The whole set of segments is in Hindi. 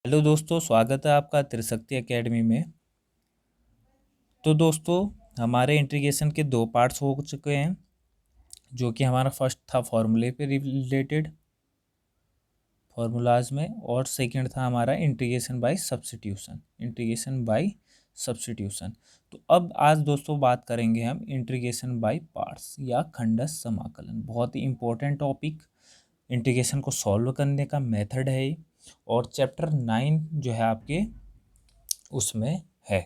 हेलो दोस्तों, स्वागत है आपका त्रिशक्ति एकेडमी में। तो दोस्तों, हमारे इंटीग्रेशन के दो पार्ट्स हो चुके हैं, जो कि हमारा फर्स्ट था फॉर्मूले पे रिलेटेड फॉर्मूलाज में, और सेकंड था हमारा इंटीग्रेशन बाय सब्स्टिट्यूशन। तो अब आज दोस्तों बात करेंगे हम इंटीग्रेशन बाय पार्ट्स या खंडस समाकलन। बहुत ही इंपॉर्टेंट टॉपिक, इंटीग्रेशन को सॉल्व करने का मेथड है ये, और चैप्टर 9 जो है आपके उसमें है।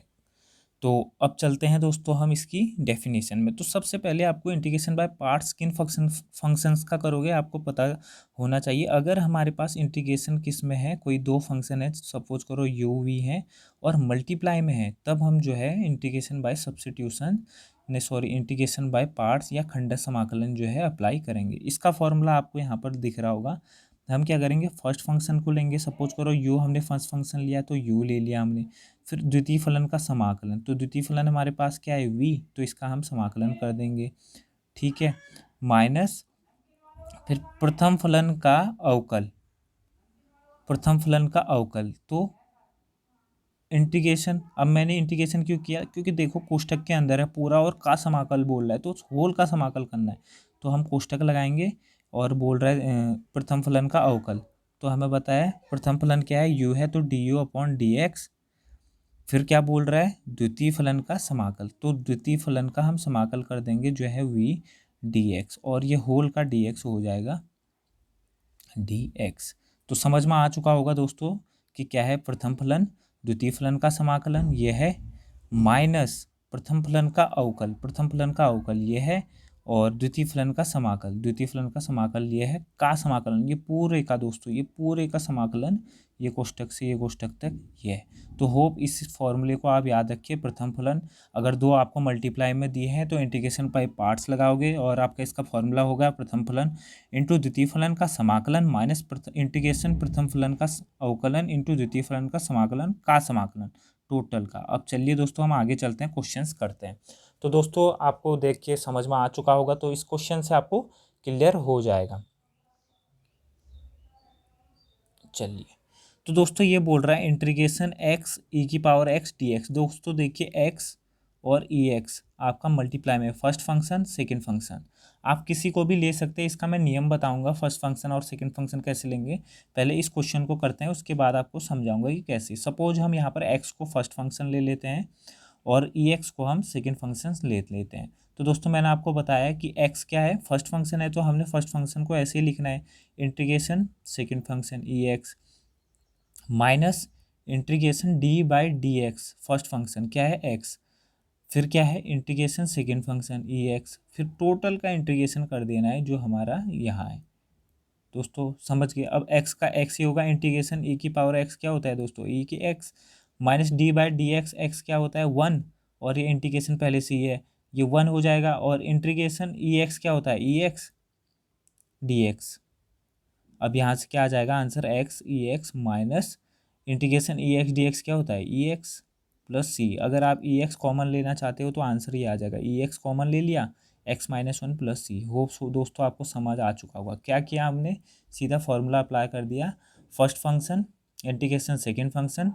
तो अब चलते हैं दोस्तों हम इसकी डेफिनेशन में। तो सबसे पहले आपको इंटीग्रेशन बाय पार्ट्स किन फंक्शंस का करोगे आपको पता होना चाहिए। अगर हमारे पास इंटीग्रेशन किस में है, कोई दो फंक्शन है, सपोज करो यू वी है और मल्टीप्लाई में है, तब हम जो है integration by substitution integration by parts या खंड समाकलन जो है अप्लाई करेंगे। इसका फॉर्मूला आपको यहाँ पर दिख रहा होगा। हम क्या करेंगे, फर्स्ट फंक्शन को लेंगे, सपोज करो यू हमने फर्स्ट फंक्शन लिया तो यू ले लिया हमने। फिर द्वितीय फलन का समाकलन, तो द्वितीय फलन हमारे पास क्या है, वी, तो इसका हम समाकलन कर देंगे, ठीक है। माइनस फिर प्रथम फलन का अवकल, तो इंटीग्रेशन। अब मैंने इंटीग्रेशन क्यों किया, क्योंकि देखो कोष्टक के अंदर है पूरा और का समाकल बोल रहा है, तो उस होल का समाकल करना है, तो हम कोष्टक लगाएंगे और बोल रहा है प्रथम फलन का अवकल। तो हमें बताया प्रथम फलन क्या है, यू है, तो D you upon D x. फिर क्या बोल रहा है, द्वितीय फलन का समाकल, तो द्वितीय फलन का हम समाकल कर देंगे जो है वी डी एक्स, और ये होल का डी एक्स हो जाएगा डी एक्स। तो समझ में आ चुका होगा दोस्तों कि क्या है प्रथम फलन, द्वितीय फलन का समाकलन ये है, माइनस प्रथम फलन का अवकल ये है, और द्वितीय फलन का समाकल ये है, का समाकलन ये पूरे का दोस्तों, ये पूरे का समाकलन, ये कोष्टक से ये कोष्टक तक ये है। तो होप इस फॉर्मूले को आप याद रखिए। प्रथम फलन अगर दो आपको मल्टीप्लाई में दिए हैं तो इंटीग्रेशन बाय पार्ट्स लगाओगे, और आपका इसका फॉर्मूला होगा प्रथम फलन इंटू द्वितीय फलन का समाकलन माइनस इंटीग्रेशन प्रथम फलन का अवकलन इंटू द्वितीय फलन का समाकलन का समाकलन टोटल का। अब चलिए दोस्तों हम आगे चलते हैं, क्वेश्चंस करते हैं। तो दोस्तों आपको देख के समझ में आ चुका होगा, तो इस क्वेश्चन से आपको क्लियर हो जाएगा। चलिए, तो दोस्तों ये बोल रहा है इंटीग्रेशन एक्स ई की पावर एक्स डी एक्स। दोस्तों देखिए एक्स और ई एक्स आपका मल्टीप्लाई में, फर्स्ट फंक्शन सेकंड फंक्शन, आप किसी को भी ले सकते हैं। इसका मैं नियम बताऊंगा फर्स्ट फंक्शन और सेकंड फंक्शन कैसे लेंगे। पहले इस क्वेश्चन को करते हैं, उसके बाद आपको समझाऊंगा कि कैसे। सपोज हम यहाँ पर एक्स को फर्स्ट फंक्शन ले लेते हैं और ई एक्स को हम सेकेंड फंक्शन ले लेते हैं। तो दोस्तों मैंने आपको बताया कि एक्स क्या है, फर्स्ट फंक्शन है, तो हमने फर्स्ट फंक्शन को ऐसे ही लिखना है, integration second function E x minus integration D by D x, first function क्या है एक्स, फिर क्या है इंटीग्रेशन सेकेंड फंक्शन ई एक्स, फिर टोटल का इंटीग्रेशन कर देना है जो हमारा यहाँ है। दोस्तों समझ गए। अब एक्स का एक्स ही होगा, इंटीग्रेशन ई की पावर एक्स क्या होता है दोस्तों, ई की x minus D by D x, x क्या होता है वन, और ये इंटीग्रेशन पहले से ही है, ये वन हो जाएगा, और इंटीग्रेशन ई एक्स क्या होता है ई एक्स डी एक्स। अब यहाँ से क्या आ जाएगा answer, x e x minus integration e x d x क्या होता है ई एक्स प्लस सी। अगर आप ई एक्स कॉमन लेना चाहते हो तो आंसर ही आ जाएगा, ई एक्स कॉमन ले लिया, एक्स माइनस वन प्लस सी। होप दोस्तों आपको समझ आ चुका होगा। क्या किया हमने, सीधा फॉर्मूला अप्लाई कर दिया, first function integration second function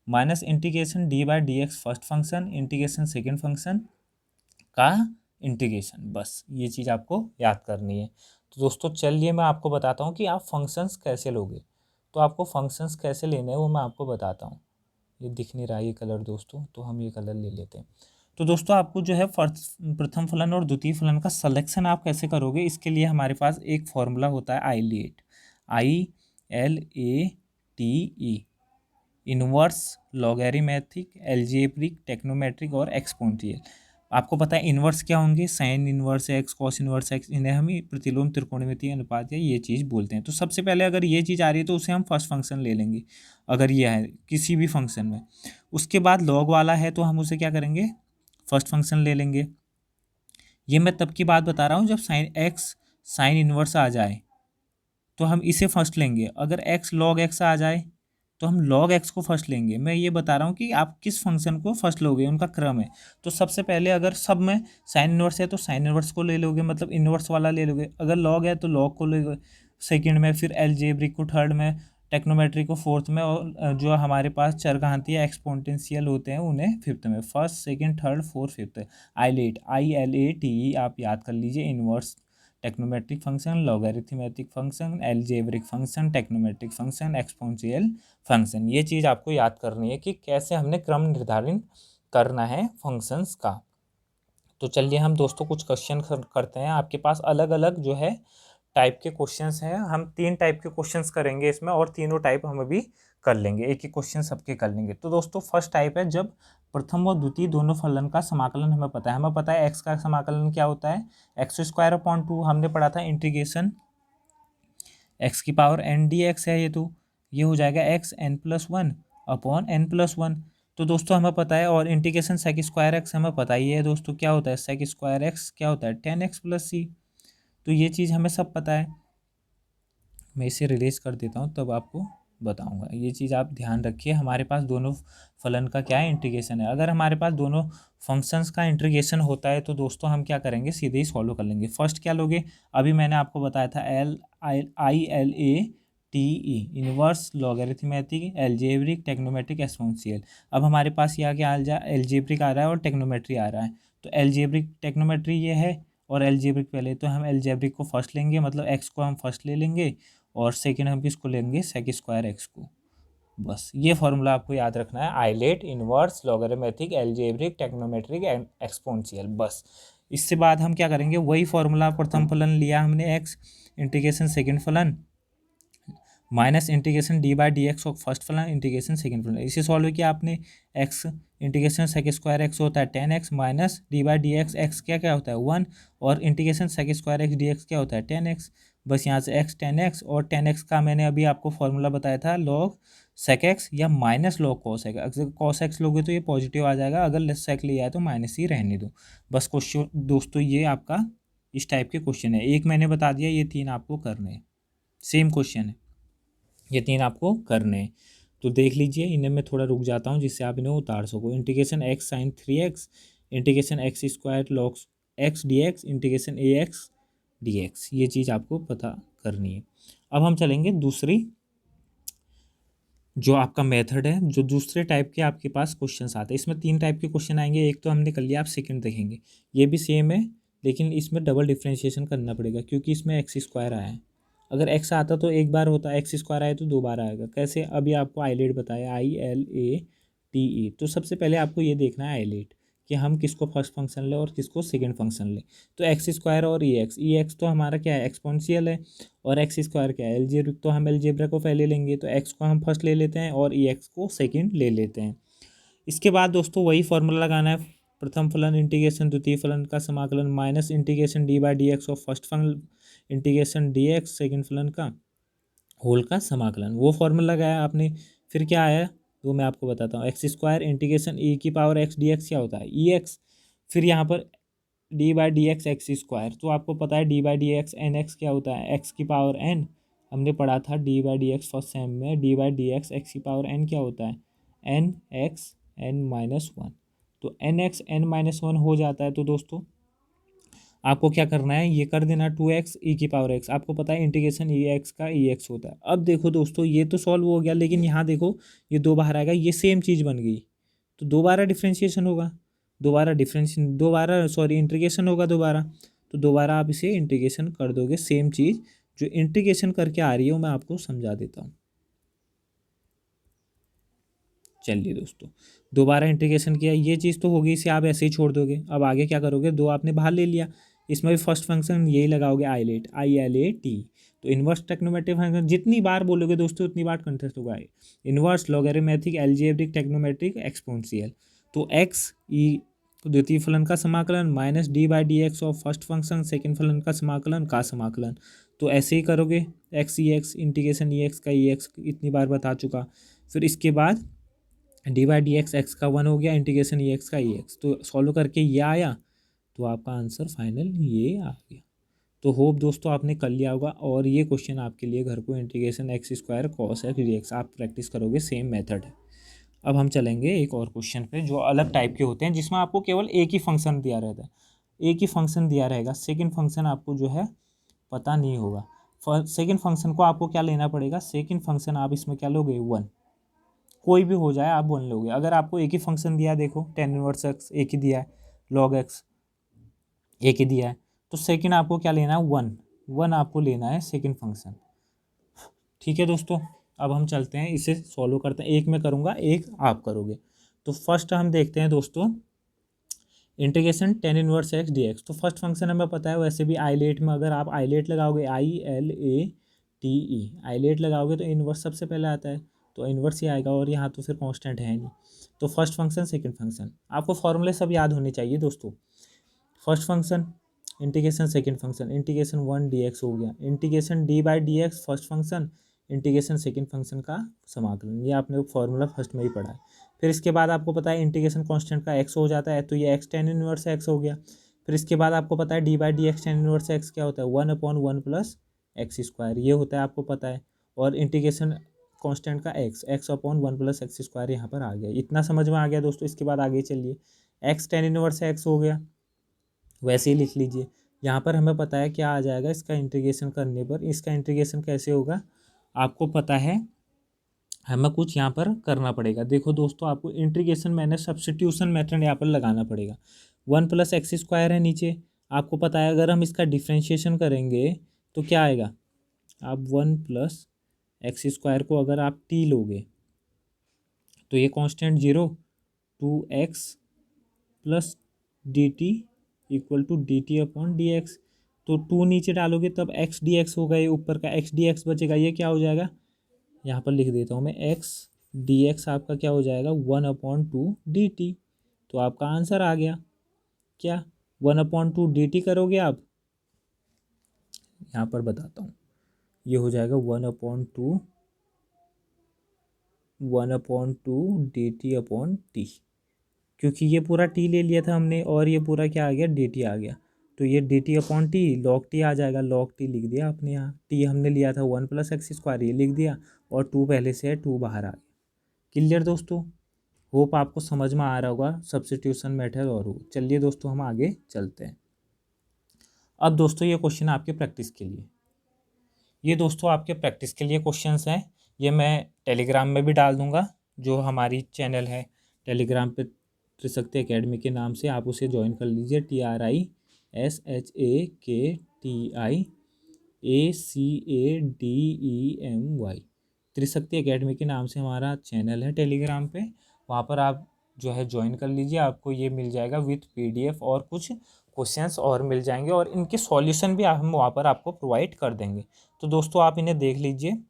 minus integration D by D x first function integration second function का इंटीग्रेशन, बस ये चीज़ आपको याद करनी है। तो दोस्तों चलिए मैं आपको बताता हूँ कि आप फंक्शंस कैसे लोगे। तो आपको फंक्शंस कैसे लेने हैं वो मैं आपको बताता हूँ। ये दिख नहीं रहा है ये कलर दोस्तों, तो हम ये कलर ले लेते हैं। तो दोस्तों आपको जो है प्रथम फलन और द्वितीय फलन का सिलेक्शन आप कैसे करोगे, इसके लिए हमारे पास एक फॉर्मूला होता है eyelet, ILATE, inverse, logarithmic, algebraic, trigonometric और एक्सपोनेंशियल। आपको पता है इन्वर्स क्या होंगे, sign inverse x, cos inverse x, इन्हें हम प्रतिलोम त्रिकोणमितीय अनुपात या ये चीज़ बोलते हैं। तो सबसे पहले अगर ये चीज़ आ रही है तो उसे हम फर्स्ट फंक्शन ले लेंगे, अगर ये है किसी भी फंक्शन में। उसके बाद लॉग वाला है तो हम उसे क्या करेंगे, फर्स्ट फंक्शन ले लेंगे। ये मैं तब की बात बता रहा हूँ जब साइन एक्स साइन इन्वर्स आ जाए तो हम इसे फर्स्ट लेंगे, अगर एक्स लॉग एक्स आ जाए तो हम लॉग एक्स को फर्स्ट लेंगे। मैं ये बता रहा हूँ कि आप किस फंक्शन को फर्स्ट लोगे, उनका क्रम है। तो सबसे पहले अगर सब में साइन इनवर्स है तो साइन इनवर्स को ले लोगे, मतलब इनवर्स वाला ले लोगे। अगर लॉग है तो लॉग को लोगे सेकंड में, फिर अलजेब्रिक को थर्ड में, टेक्नोमेट्री को फोर्थ में, और जो हमारे पास चरघाती या एक्सपोनेंशियल होते हैं उन्हें फिफ्थ में। First, second, third, fourth, fifth. ILATE, ILATE आप याद कर लीजिए। Inverse trigonometric function, logarithmic function, algebraic function, trigonometric function, exponential function. ये चीज़ आपको याद करनी है कि कैसे हमने क्रम निर्धारित करना है फंक्शंस का। तो चलिए हम दोस्तों कुछ क्वेश्चन करते हैं। आपके पास अलग अलग जो है टाइप के क्वेश्चंस हैं। हम 3 टाइप के क्वेश्चंस करेंगे इसमें, और तीनों टाइप हम अभी कर लेंगे, एक ही क्वेश्चन सबके कर लेंगे। तो दोस्तों फर्स्ट टाइप है जब प्रथम और द्वितीय दोनों फलन का समाकलन हमें पता है। हमें पता है एक्स का समाकलन क्या होता है, x² हमने पढ़ा था इंटीग्रेशन एक्स की पावर n dx है ये। तो ये हो जाएगा xn+1/n+1। तो दोस्तों हमें पता है, और इंटीग्रेशन sec² हमें पता ही है दोस्तों क्या होता है, sec² क्या होता है 10x+c। तो ये चीज़ हमें सब पता है। मैं इसे रिलीज कर देता हूँ तब आपको बताऊंगा। ये चीज़ आप ध्यान रखिए, हमारे पास दोनों फलन का क्या है, इंटीग्रेशन है। अगर हमारे पास दोनों फंक्शंस का इंटीग्रेशन होता है तो दोस्तों हम क्या करेंगे, सीधे ही सॉल्व कर लेंगे। फर्स्ट क्या लोगे, अभी मैंने आपको बताया था ILATE, inverse, logarithmic, algebraic, trigonometric, exponential. अब हमारे पास यहाँ क्या अलजेब्रिक आ रहा है और टेक्नोमेट्री आ रहा है। तो अलजेब्रिक टेक्नोमेट्री ये है और अलजेब्रिक पहले, तो हम अलजेब्रिक को फर्स्ट लेंगे, मतलब एक्स को हम फर्स्ट ले लेंगे, और सेकेंड हम किसको लेंगे, sec² को। बस ये फॉर्मूला आपको याद रखना है, ILATE, inverse, logarithmic, algebraic, trigonometric, exponential. बस इससे बाद हम क्या करेंगे, वही फॉर्मूला, प्रथम फलन लिया हमने x, इंटीग्रेशन सेकेंड फलन माइनस इंटीग्रेशन d/dx और फर्स्ट फलन इंटीग्रेशन सेकेंड फलन। इसे सॉल्व किया आपने, x इंटीग्रेशन sec² होता है 10x माइनस d/dx, x क्या क्या होता है 1, और इंटीग्रेशन sec² dx क्या होता है 10x। बस यहाँ से x 10x, और 10x का मैंने अभी आपको फॉर्मूला बताया था log sec x या माइनस log cos x। अगर cos x लोगे तो ये पॉजिटिव आ जाएगा, अगर sec लिया है तो माइनस ही रहने दो। बस क्वेश्चन दोस्तों ये आपका इस टाइप के क्वेश्चन है। एक मैंने बता दिया, ये 3 आपको करने हैं, सेम क्वेश्चन है, ये 3 आपको करने हैं। तो देख लीजिए, इन्हें मैं थोड़ा रुक जाता हूँ जिससे आप इन्हें उतार सको। Integration x sin 3x, integration x² log x dx, integration ax dx। ये चीज़ आपको पता करनी है। अब हम चलेंगे दूसरी जो आपका मेथड है, जो दूसरे टाइप के आपके पास क्वेश्चन आते हैं। इसमें 3 टाइप के क्वेश्चन आएंगे, एक तो हमने कर लिया, आप सेकंड देखेंगे। ये भी सेम है, लेकिन इसमें डबल डिफ्रेंशिएशन करना पड़ेगा क्योंकि इसमें x² आया है। अगर x आता तो एक बार होता, x² आए तो 2 बार आएगा। कैसे, अभी आपको आइलेट बताया, ILATE। तो सबसे पहले आपको ये देखना है आइलेट कि हम किसको फर्स्ट फंक्शन लें और किसको सेकंड फंक्शन लें। तो x² और EX तो हमारा क्या है, एक्सपोनेंशियल है, और x² क्या है, अलजेब्रिक। तो हम अलजेब्रा को पहले लेंगे, तो x को हम फर्स्ट ले लेते हैं और EX को सेकेंड ले लेते हैं। इसके बाद दोस्तों वही फॉर्मूला लगाना है, प्रथम फलन इंटीग्रेशन द्वितीय फलन का समाकलन माइनस इंटीग्रेशन d/dx और फर्स्ट फलन इंटीग्रेशन dx सेकेंड फलन का होल का समाकलन। वो फॉर्मूला लगाया आपने, फिर क्या आया वो मैं आपको बताता हूँ। x² इंटीग्रेशन e⁻x dx क्या होता है, EX। फिर यहाँ पर d/dx x², तो आपको पता है d/dx nx क्या होता है, x⁻n। हमने पढ़ा था d/dx फर्स्ट सेम में, d/dx x⁻n क्या होता है, nxn-1। तो nxn-1 हो जाता है। तो दोस्तों आपको क्या करना है, ये कर देना 2x e⁻x। आपको पता है इंटीग्रेशन EX का EX होता है। अब देखो दोस्तों, ये तो सॉल्व हो गया, लेकिन यहाँ देखो ये 2 बाहर आएगा, ये सेम चीज़ बन गई, तो दोबारा डिफ्रेंशिएशन होगा, इंटीग्रेशन होगा दोबारा। तो दोबारा आप इसे इंटीग्रेशन कर दोगे, सेम चीज़ जो इंटीग्रेशन करके आ रही है वो मैं आपको समझा देता हूँ। चलिए दोस्तों, दोबारा इंटीग्रेशन किया, ये चीज़ तो होगी, इसे आप ऐसे ही छोड़ दोगे। अब आगे क्या करोगे, 2 आपने बाहर ले लिया, इसमें भी फर्स्ट फंक्शन यही लगाओगे, आइलेट, ILAT। तो इनवर्स टेक्नोमेट्रिक फंक्शन जितनी बार बोलोगे दोस्तों उतनी बार कंटेस्ट होगा, inverse, logarithmic, algebraic, trigonometric, exponential. तो x e द्वितीय फलन का समाकलन माइनस d/dx और फर्स्ट फंक्शन सेकेंड फलन का समाकलन। तो ऐसे ही करोगे, x EX इंटीग्रेशन EX का EX इतनी बार बता चुका। फिर इसके बाद d/dx x का 1 हो गया, इंटीग्रेशन EX का EX। तो सॉल्व करके ये आया, तो आपका आंसर फाइनल ये आ गया। तो होप दोस्तों आपने कर लिया होगा, और ये क्वेश्चन आपके लिए घर को integration x² cos x dx आप प्रैक्टिस करोगे, सेम मेथड है। अब हम चलेंगे एक और क्वेश्चन पे जो अलग टाइप के होते हैं, जिसमें आपको केवल एक ही फंक्शन दिया रहता है, एक ही फंक्शन दिया रहेगा, सेकंड फंक्शन आपको जो है पता नहीं होगा। सेकेंड फंक्शन को आपको क्या लेना पड़ेगा, सेकेंड फंक्शन आप इसमें क्या लोगे, 1, कोई भी हो जाए आप 1 लोगे। अगर आपको एक ही फंक्शन दिया है, देखो tan इनवर्स x एक ही दिया है, log x एक ही दिया है, तो सेकेंड आपको क्या लेना है, 1, 1 आपको लेना है सेकेंड फंक्शन। ठीक है दोस्तों, अब हम चलते हैं इसे सॉल्व करते हैं, एक मैं करूँगा एक आप करोगे। तो फर्स्ट हम देखते हैं दोस्तों integration tan inverse x dx। तो फर्स्ट फंक्शन हमें पता है, वैसे भी आईलेट में अगर आप आईलेट लगाओगे ILATE आईलेट लगाओगे तो इनवर्स सबसे पहले आता है, तो इनवर्स ही आएगा, और यहाँ तो फिर कांस्टेंट है नहीं। तो फर्स्ट फंक्शन सेकंड फंक्शन आपको फॉर्मूले सब याद होने चाहिए दोस्तों। First function integration second function, integration 1 dx हो गया, integration d/dx first function, integration second function का समाकलन, ये आपने फॉर्मूला फर्स्ट में ही पढ़ा है। फिर इसके बाद आपको पता है इंटीग्रेशन कांस्टेंट का x हो जाता है, तो ये x tan इनवर्स x हो गया। फिर इसके बाद आपको पता है d/dx tan इनवर्स x क्या होता है, 1/1 प्लस एक्स स्क्वायर, ये होता है आपको पता है। और इंटीग्रेशन कांस्टेंट का x/1 प्लस एक्स स्क्वायर यहाँ पर आ गया। इतना समझ में आ गया दोस्तों। इसके बाद आगे चलिए, x tan इनवर्स x हो गया, वैसे ही लिख लीजिए। यहाँ पर हमें पता है क्या आ जाएगा इसका इंटीग्रेशन करने पर। इसका इंटीग्रेशन कैसे होगा आपको पता है, हमें कुछ यहाँ पर करना पड़ेगा। देखो दोस्तों, आपको इंटीग्रेशन मैंने सब्स्टिट्यूशन मेथड यहाँ पर लगाना पड़ेगा। 1 प्लस एक्स स्क्वायर है नीचे, आपको पता है अगर हम इसका डिफ्रेंशिएशन करेंगे तो क्या आएगा, आप 1 प्लस एक्स स्क्वायर को अगर आप टी लोगे तो ये constant 0, 2x plus D T equal to D T upon D X. तो 2 नीचे डालोगे तब एक्स डी एक्स होगा, ये ऊपर का एक्स डी एक्स बचेगा, ये क्या हो जाएगा, यहाँ पर लिख देता हूँ मैं, एक्स डी एक्स आपका क्या हो जाएगा, 1/2 डी टी। तो आपका आंसर आ गया क्या, 1/2 डी टी करोगे आप, यहाँ पर बताता हूँ, ये हो जाएगा 1/2 डी टी अपॉन टी, क्योंकि ये पूरा टी ले लिया था हमने और ये पूरा क्या आ गया, डी टी आ गया। तो ये d T upon t log t आ जाएगा, लॉग टी लिख दिया आपने, यहाँ टी हमने लिया था 1 प्लस एक्स स्क्वायर, ये लिख दिया, और 2 पहले से है, 2 बाहर आ गया। क्लियर दोस्तों, होप आपको समझ में आ रहा होगा सब्स्टिट्यूशन मेथड। और चलिए दोस्तों हम आगे चलते हैं। अब दोस्तों ये क्वेश्चन आपके प्रैक्टिस के लिए, ये दोस्तों आपके प्रैक्टिस के लिए क्वेश्चंस हैं। ये मैं टेलीग्राम में भी डाल दूंगा, जो हमारी चैनल है टेलीग्राम पे त्रिशक्ति एकेडमी के नाम से, आप उसे ज्वाइन कर लीजिए, TRISHAKTIACADEMY त्रिशक्ति एकेडमी के नाम से हमारा चैनल है टेलीग्राम पे, वहाँ पर आप जो है ज्वाइन कर लीजिए। आपको ये मिल जाएगा विथ PDF और कुछ क्वेश्चंस और मिल जाएंगे, और इनके सॉल्यूशन भी हम वहाँ पर आपको प्रोवाइड कर देंगे। तो दोस्तों आप इन्हें देख लीजिए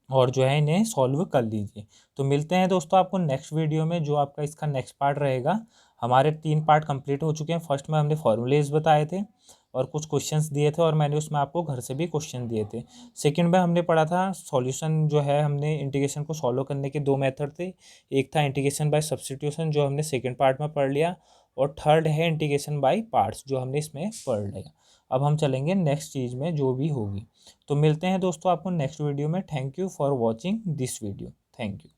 और जो है इन्हें सॉल्व कर लीजिए। तो मिलते हैं दोस्तों आपको नेक्स्ट वीडियो में, जो आपका इसका नेक्स्ट पार्ट रहेगा। हमारे 3 पार्ट कंप्लीट हो चुके हैं। फर्स्ट में हमने फॉर्मूलेज बताए थे और कुछ क्वेश्चंस दिए थे, और मैंने उसमें आपको घर से भी क्वेश्चन दिए थे। सेकंड में हमने पढ़ा था सॉल्यूशन, जो है हमने इंटीग्रेशन को सॉल्व करने के 2 मेथड थे। एक था इंटीग्रेशन बाय सब्स्टिट्यूशन, जो हमने सेकेंड पार्ट में पढ़ लिया, और थर्ड है इंटीग्रेशन बाय पार्ट्स, जो हमने इसमें पढ़ लिया। अब हम चलेंगे नेक्स्ट चीज़ में जो भी होगी। तो मिलते हैं दोस्तों आपको नेक्स्ट वीडियो में। Thank you for watching this video. Thank you.